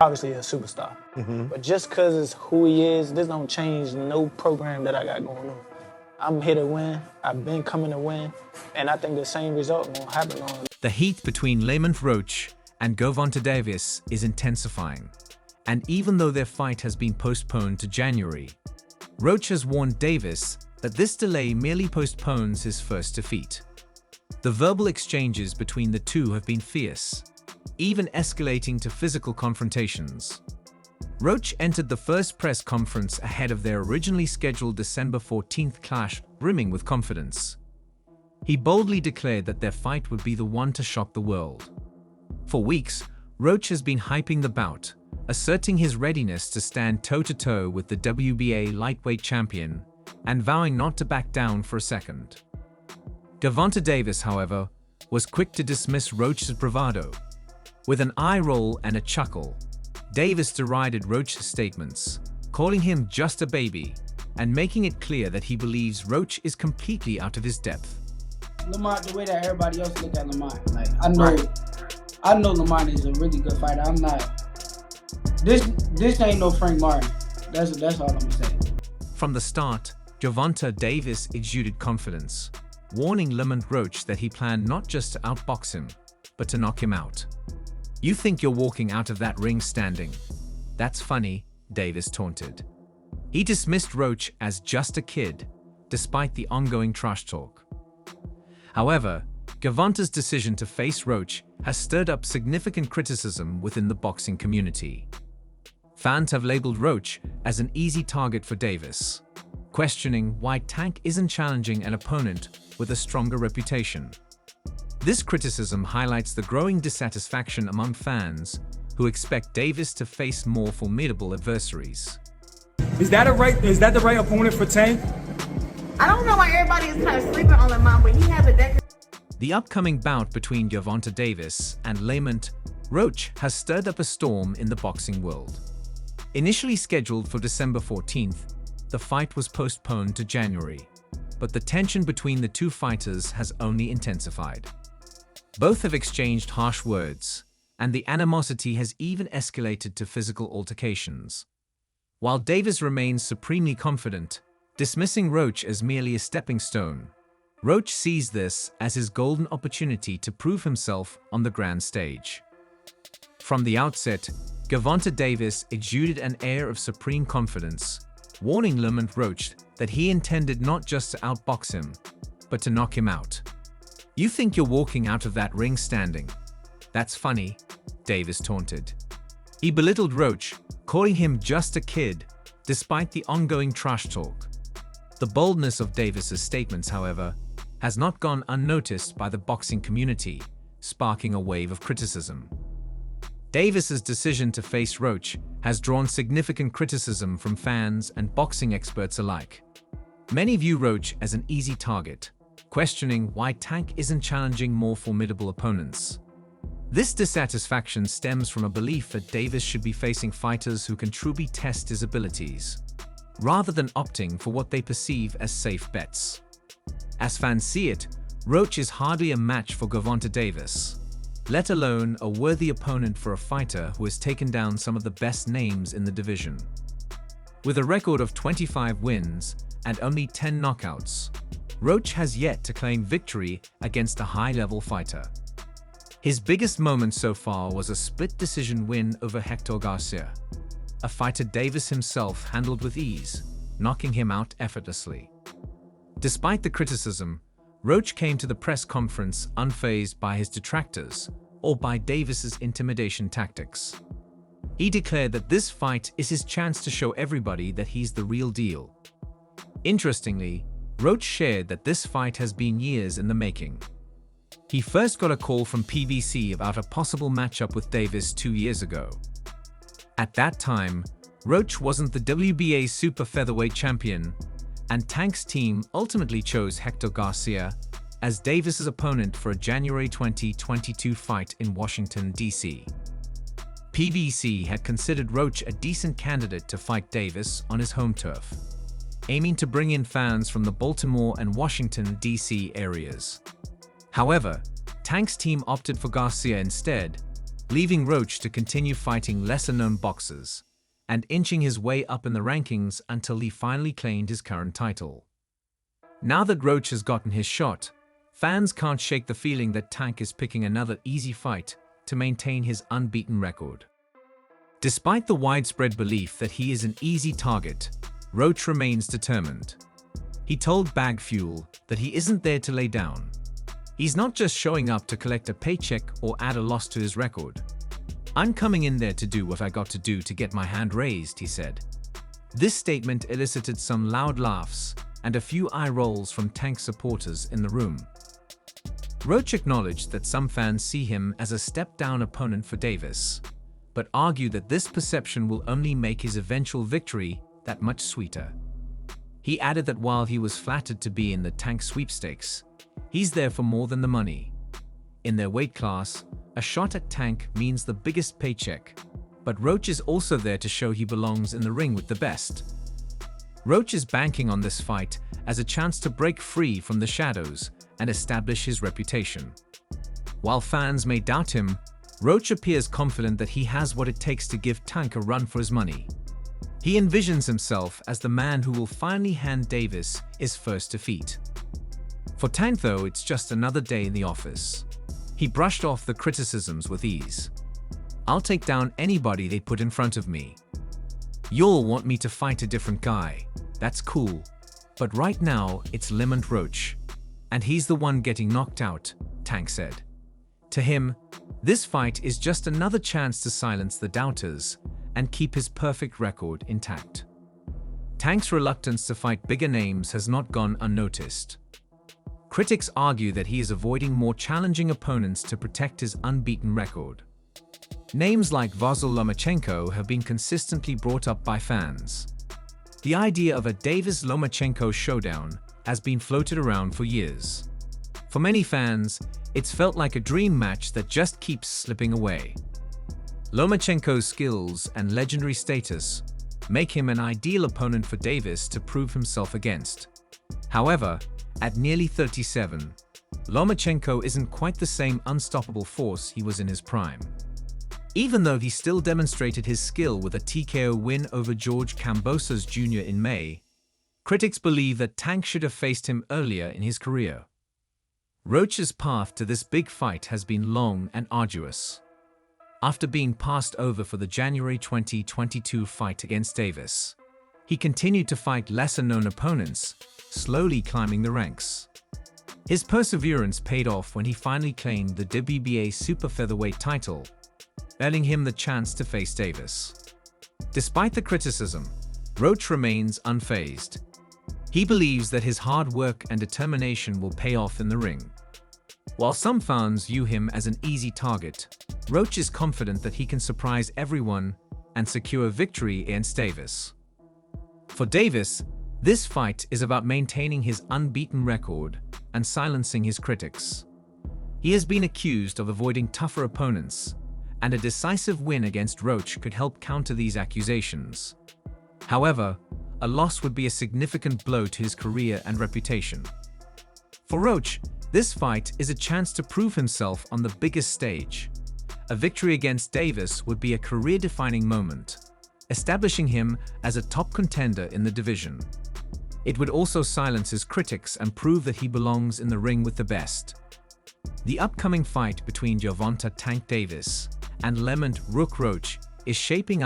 obviously a superstar. But just because it's who he is, this don't change no program that I got going on. I'm here to win. I've been coming to win. And I think the same result will happen on. The heat between Lamont Roach and Gervonta Davis is intensifying. And even though their fight has been postponed to January, Roach has warned Davis that this delay merely postpones his first defeat. The verbal exchanges between the two have been fierce, even escalating to physical confrontations. Roach entered the first press conference ahead of their originally scheduled December 14th clash brimming with confidence. He boldly declared that their fight would be the one to shock the world. For weeks, Roach has been hyping the bout, asserting his readiness to stand toe-to-toe with the WBA lightweight champion and vowing not to back down for a second. Gervonta Davis, however, was quick to dismiss Roach's bravado. With an eye roll and a chuckle, Davis derided Roach's statements, calling him just a baby and making it clear that he believes Roach is completely out of his depth. Lamont, the way that everybody else look at Lamont, like I know Lamont is a really good fighter. I'm not. This ain't no Frank Martin. That's all I'm gonna say. From the start, Gervonta Davis exuded confidence, warning Lamont Roach that he planned not just to outbox him, but to knock him out. "You think you're walking out of that ring standing? That's funny," Davis taunted. He dismissed Roach as just a kid, despite the ongoing trash talk. However, Gervonta's decision to face Roach has stirred up significant criticism within the boxing community. Fans have labeled Roach as an easy target for Davis, questioning why Tank isn't challenging an opponent with a stronger reputation. This criticism highlights the growing dissatisfaction among fans who expect Davis to face more formidable adversaries. Is that the right opponent for Tank? I don't know why everybody is kind of sleeping on Lamont, but he has a decade. The upcoming bout between Gervonta Davis and Lamont Roach has stirred up a storm in the boxing world. Initially scheduled for December 14th, the fight was postponed to January, but the tension between the two fighters has only intensified. Both have exchanged harsh words, and the animosity has even escalated to physical altercations. While Davis remains supremely confident, dismissing Roach as merely a stepping stone, Roach sees this as his golden opportunity to prove himself on the grand stage. From the outset, Gervonta Davis exuded an air of supreme confidence, warning Lamont Roach that he intended not just to outbox him, but to knock him out. "You think you're walking out of that ring standing? That's funny," Davis taunted. He belittled Roach, calling him just a kid, despite the ongoing trash talk. The boldness of Davis's statements, however, has not gone unnoticed by the boxing community, sparking a wave of criticism. Davis's decision to face Roach has drawn significant criticism from fans and boxing experts alike. Many view Roach as an easy target, questioning why Tank isn't challenging more formidable opponents. This dissatisfaction stems from a belief that Davis should be facing fighters who can truly test his abilities, rather than opting for what they perceive as safe bets. As fans see it, Roach is hardly a match for Gervonta Davis, let alone a worthy opponent for a fighter who has taken down some of the best names in the division. With a record of 25 wins and only 10 knockouts, Roach has yet to claim victory against a high-level fighter. His biggest moment so far was a split-decision win over Hector Garcia, a fighter Davis himself handled with ease, knocking him out effortlessly. Despite the criticism, Roach came to the press conference unfazed by his detractors or by Davis's intimidation tactics. He declared that this fight is his chance to show everybody that he's the real deal. Interestingly, Roach shared that this fight has been years in the making. He first got a call from PBC about a possible matchup with Davis 2 years ago. At that time, Roach wasn't the WBA super featherweight champion, and Tank's team ultimately chose Hector Garcia as Davis's opponent for a January 2022 fight in Washington, D.C. PBC had considered Roach a decent candidate to fight Davis on his home turf, aiming to bring in fans from the Baltimore and Washington, D.C. areas. However, Tank's team opted for Garcia instead, leaving Roach to continue fighting lesser-known boxers and inching his way up in the rankings until he finally claimed his current title. Now that Roach has gotten his shot, fans can't shake the feeling that Tank is picking another easy fight to maintain his unbeaten record. Despite the widespread belief that he is an easy target, Roach remains determined. He told Bag Fuel that he isn't there to lay down. He's not just showing up to collect a paycheck or add a loss to his record. "I'm coming in there to do what I got to do to get my hand raised," he said. This statement elicited some loud laughs and a few eye rolls from Tank supporters in the room. Roach acknowledged that some fans see him as a step-down opponent for Davis, but argue that this perception will only make his eventual victory that much sweeter. He added that while he was flattered to be in the Tank sweepstakes, he's there for more than the money. In their weight class, a shot at Tank means the biggest paycheck, but Roach is also there to show he belongs in the ring with the best. Roach is banking on this fight as a chance to break free from the shadows and establish his reputation. While fans may doubt him, Roach appears confident that he has what it takes to give Tank a run for his money. He envisions himself as the man who will finally hand Davis his first defeat. For Tank, though, it's just another day in the office. He brushed off the criticisms with ease. "I'll take down anybody they put in front of me. You'll want me to fight a different guy. That's cool. But right now, it's Lamont Roach. And he's the one getting knocked out," Tank said. To him, this fight is just another chance to silence the doubters and keep his perfect record intact. Tank's reluctance to fight bigger names has not gone unnoticed. Critics argue that he is avoiding more challenging opponents to protect his unbeaten record. Names like Vasyl Lomachenko have been consistently brought up by fans. The idea of a Davis-Lomachenko showdown has been floated around for years. For many fans, it's felt like a dream match that just keeps slipping away. Lomachenko's skills and legendary status make him an ideal opponent for Davis to prove himself against. However, at nearly 37, Lomachenko isn't quite the same unstoppable force he was in his prime. Even though he still demonstrated his skill with a TKO win over George Kambosos Jr. in May, critics believe that Tank should have faced him earlier in his career. Roach's path to this big fight has been long and arduous. After being passed over for the January 2022 fight against Davis, he continued to fight lesser-known opponents, slowly climbing the ranks. His perseverance paid off when he finally claimed the WBA super featherweight title, earning him the chance to face Davis. Despite the criticism, Roach remains unfazed. He believes that his hard work and determination will pay off in the ring. While some fans view him as an easy target, Roach is confident that he can surprise everyone and secure victory against Davis. For Davis, this fight is about maintaining his unbeaten record and silencing his critics. He has been accused of avoiding tougher opponents, and a decisive win against Roach could help counter these accusations. However, a loss would be a significant blow to his career and reputation. For Roach, this fight is a chance to prove himself on the biggest stage. A victory against Davis would be a career-defining moment, establishing him as a top contender in the division. It would also silence his critics and prove that he belongs in the ring with the best. The upcoming fight between Gervonta Tank Davis and Lamont Roach is shaping up